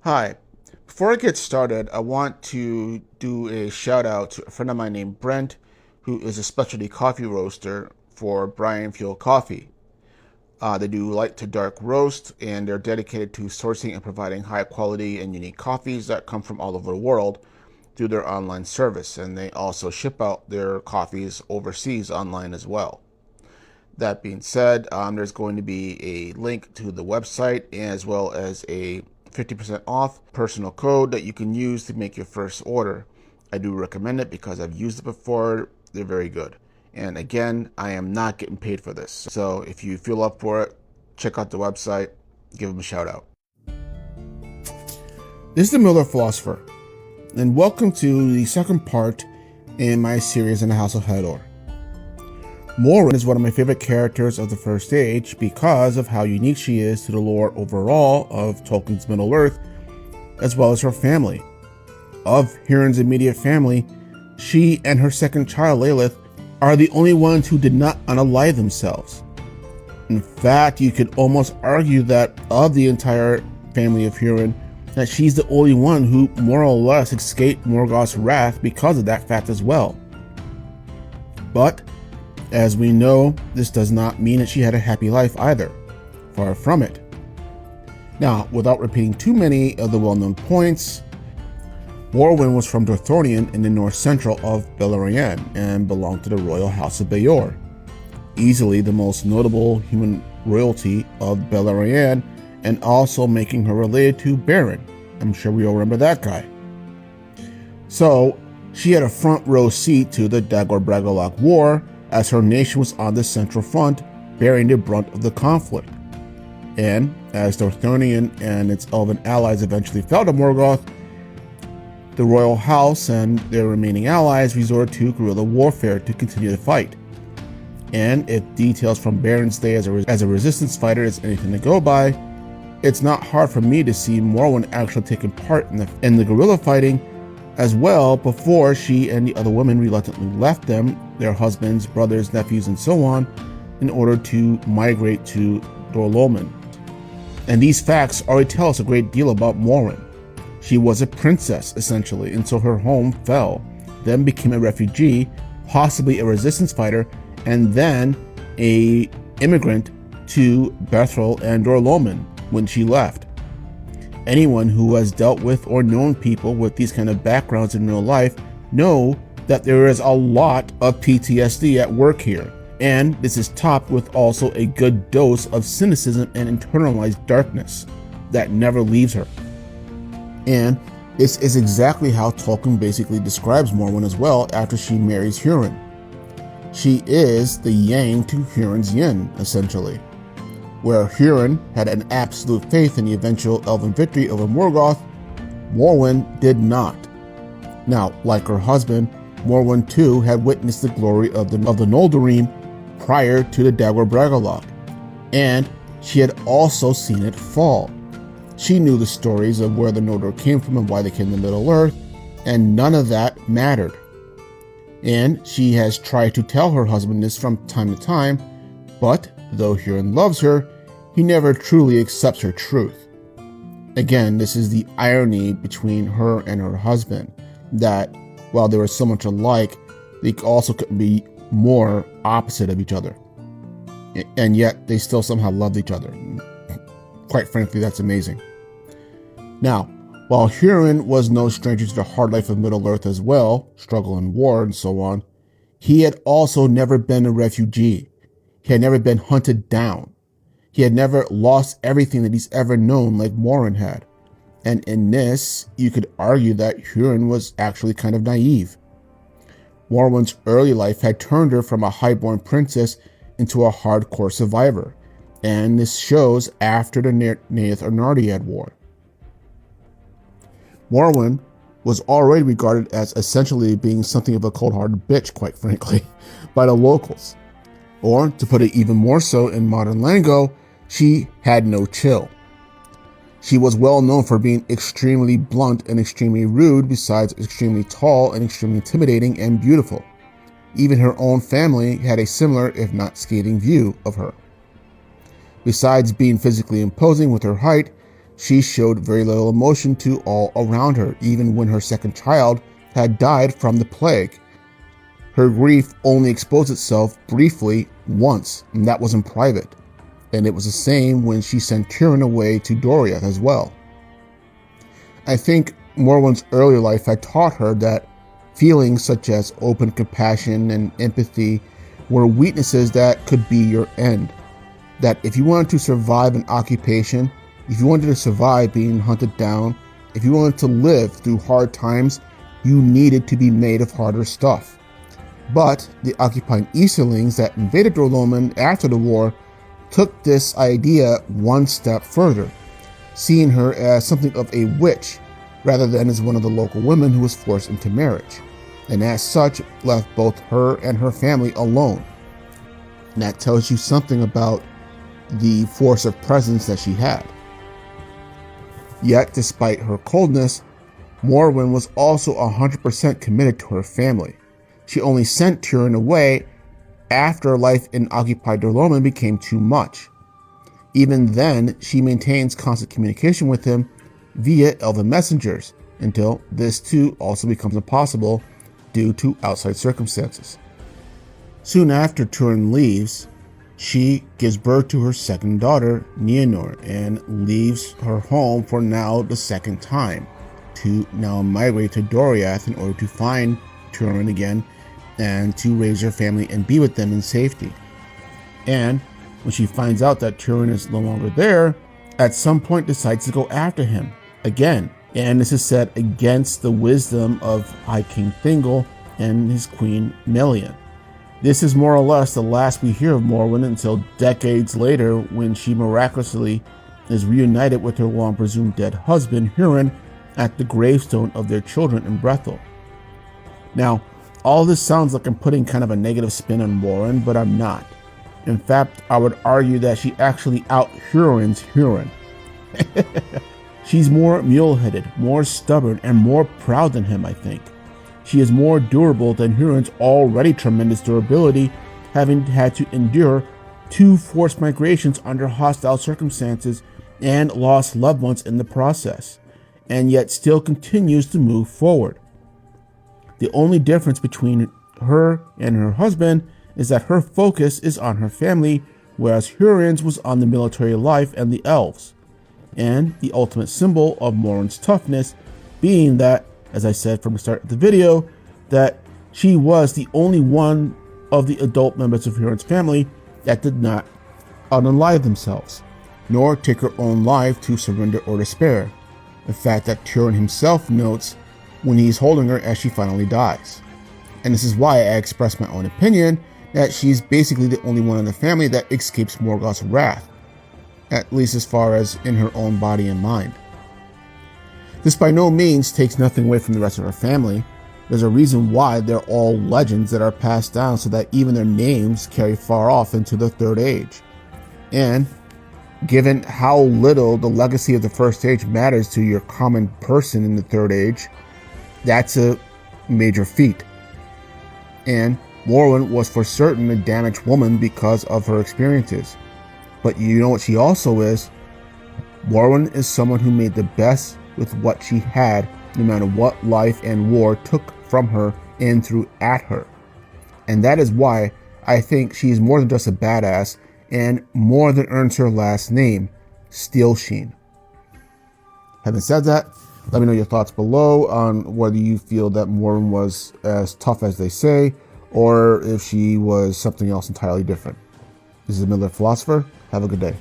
Hi. Before I get started, I want to do a shout out to a friend of mine named Brent, who is a specialty coffee roaster for Brian Fuel Coffee. They do light to dark roast, and they're dedicated to sourcing and providing high quality and unique coffees that come from all over the world through their online service. And they also ship out their coffees overseas online as well. That being said, there's going to be a link to the website as well as a 50% off personal code that you can use to make your first order. I do recommend it because I've used it before. They're very good. And again, I am not getting paid for this. So if you feel up for it, check out the website, give them a shout out. This is the Miller Philosopher, and welcome to the second part in my series in the House of Hador. Morwen is one of my favorite characters of the First Age because of how unique she is to the lore overall of Tolkien's Middle-earth, as well as her family. Of Hurin's immediate family, she and her second child, Lilith, are the only ones who did not unalive themselves. In fact, you could almost argue that of the entire family of Hurin, that she's the only one who more or less escaped Morgoth's wrath because of that fact as well. But as we know, this does not mean that she had a happy life either. Far from it. Now, without repeating too many of the well-known points, Morwen was from Dorthonion in the north central of Beleriand and belonged to the royal house of Beor, easily the most notable human royalty of Beleriand, and also making her related to Beren. I'm sure we all remember that guy. So, she had a front row seat to the Dagor-Bragollach War, as her nation was on the central front, bearing the brunt of the conflict. And as Dorthonion and its elven allies eventually fell to Morgoth, the royal house and their remaining allies resorted to guerrilla warfare to continue the fight. And if details from Beren's day as a resistance fighter is anything to go by, it's not hard for me to see Morwen actually taking part in the guerrilla fighting as well before she and the other women reluctantly left them, their husbands, brothers, nephews, and so on, in order to migrate to Dor-lómin. And these facts already tell us a great deal about Morwen. She was a princess, essentially, until her home fell, then became a refugee, possibly a resistance fighter, and then an immigrant to Bethrel and Dor-lómin when she left. Anyone who has dealt with or known people with these kind of backgrounds in real life know that there is a lot of PTSD at work here, and this is topped with also a good dose of cynicism and internalized darkness that never leaves her. And this is exactly how Tolkien basically describes Morwen as well after she marries Hurin. She is the yang to Hurin's yin, essentially. Where Hurin had an absolute faith in the eventual elven victory over Morgoth, Morwen did not. Now, like her husband, Morwen too had witnessed the glory of the Noldorim prior to the Dagor-Bragollach, and she had also seen it fall. She knew the stories of where the Noldor came from and why they came to Middle-earth, and none of that mattered. And she has tried to tell her husband this from time to time, but though Hurin loves her, he never truly accepts her truth. Again, this is the irony between her and her husband, that while they were so much alike, they also couldn't be more opposite of each other. And yet, they still somehow loved each other. Quite frankly, that's amazing. Now, while Hurin was no stranger to the hard life of Middle-earth as well, struggle and war and so on, he had also never been a refugee. He had never been hunted down. He had never lost everything that he's ever known like Morwen had. And in this, you could argue that Hurin was actually kind of naive. Morwen's early life had turned her from a highborn princess into a hardcore survivor. And this shows after the Naeth-Arnardiad War. Morwen was already regarded as essentially being something of a cold-hearted bitch, quite frankly, by the locals. Or, to put it even more so in modern lingo, she had no chill. She was well known for being extremely blunt and extremely rude, besides extremely tall and extremely intimidating and beautiful. Even her own family had a similar, if not scathing, view of her. Besides being physically imposing with her height, she showed very little emotion to all around her, even when her second child had died from the plague. Her grief only exposed itself briefly once, and that was in private. And it was the same when she sent Hurin away to Doriath as well. I think Morwen's earlier life had taught her that feelings such as open compassion and empathy were weaknesses that could be your end. That if you wanted to survive an occupation, if you wanted to survive being hunted down, if you wanted to live through hard times, you needed to be made of harder stuff. But the occupying Easterlings that invaded Doloman after the war took this idea one step further, seeing her as something of a witch rather than as one of the local women who was forced into marriage, and as such left both her and her family alone. And that tells you something about the force of presence that she had. Yet, despite her coldness, Morwen was also 100% committed to her family. She only sent Hurin away after life in occupied Doloman became too much. Even then, she maintains constant communication with him via elven messengers, until this too also becomes impossible due to outside circumstances. Soon after Hurin leaves, she gives birth to her second daughter, Nienor, and leaves her home for now the second time, to now migrate to Doriath in order to find Hurin again and to raise her family and be with them in safety. And when she finds out that Hurin is no longer there, at some point decides to go after him again. And this is set against the wisdom of High King Thingol and his queen Melian. This is more or less the last we hear of Morwen until decades later, when she miraculously is reunited with her long presumed dead husband Hurin at the gravestone of their children in Brethil. Now, all this sounds like I'm putting kind of a negative spin on Morwen, but I'm not. In fact, I would argue that she actually out-Hurins Hurin. She's more mule-headed, more stubborn, and more proud than him, I think. She is more durable than Hurin's already tremendous durability, having had to endure 2 forced migrations under hostile circumstances and lost loved ones in the process, and yet still continues to move forward. The only difference between her and her husband is that her focus is on her family, whereas Hurin's was on the military life and the elves. And the ultimate symbol of Morwen's toughness being that, as I said from the start of the video, that she was the only one of the adult members of Hurin's family that did not unalive themselves, nor take her own life to surrender or despair. The fact that Hurin himself notes when he's holding her as she finally dies. And this is why I express my own opinion that she's basically the only one in the family that escapes Morgoth's wrath, at least as far as in her own body and mind. This by no means takes nothing away from the rest of her family. There's a reason why they're all legends that are passed down so that even their names carry far off into the Third Age. And given how little the legacy of the First Age matters to your common person in the Third Age, that's a major feat. And Morwen was for certain a damaged woman because of her experiences. But you know what she also is? Morwen is someone who made the best with what she had, no matter what life and war took from her and threw at her. And that is why I think she is more than just a badass and more than earns her last name, Steelsheen. Having said that, let me know your thoughts below on whether you feel that Morwen was as tough as they say, or if she was something else entirely different. This is Miller Philosopher. Have a good day.